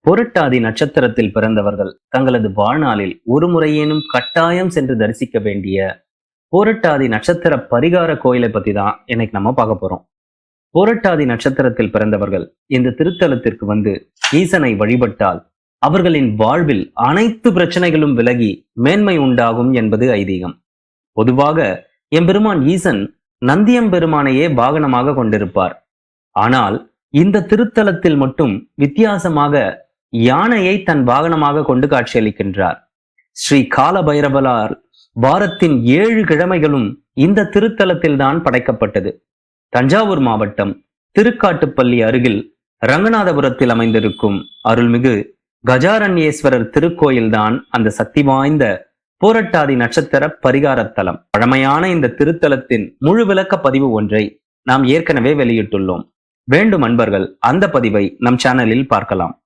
புரட்டாதி நட்சத்திரத்தில் பிறந்தவர்கள் தங்களது வாழ்நாளில் ஒரு முறையேனும் கட்டாயம் சென்று தரிசிக்க வேண்டிய புரட்டாதி நட்சத்திர பரிகார கோயிலை பத்தி தான் இன்னைக்கு நம்ம பார்க்க போறோம். புரட்டாதி நட்சத்திரத்தில் பிறந்தவர்கள் இந்த திருத்தலத்திற்கு வந்து ஈசனை வழிபட்டால் அவர்களின் வாழ்வில் அனைத்து பிரச்சனைகளும் விலகி மேன்மை உண்டாகும் என்பது ஐதீகம். பொதுவாக எம்பெருமான் ஈசன் நந்தியம்பெருமானையே வாகனமாக கொண்டிருப்பார். ஆனால் இந்த திருத்தலத்தில் மட்டும் வித்தியாசமாக யானையை தன் வாகனமாக கொண்டு காட்சியளிக்கின்றார். ஸ்ரீ கால பைரவரால் வாரத்தின் 7 கிழமைகளும் இந்த திருத்தலத்தில் தான் படைக்கப்பட்டது. தஞ்சாவூர் மாவட்டம் திருக்காட்டுப்பள்ளி அருகில் ரங்கநாதபுரத்தில் அமைந்திருக்கும் அருள்மிகு கஜாரண்யேஸ்வரர் திருக்கோயில்தான் அந்த சக்தி வாய்ந்த பூரட்டாதி நட்சத்திர பரிகாரத்தலம். பழமையான இந்த திருத்தலத்தின் முழு விளக்க பதிவு ஒன்றை நாம் ஏற்கனவே வெளியிட்டுள்ளோம். வேண்டும் அன்பர்கள் அந்த பதிவை நம் சேனலில் பார்க்கலாம்.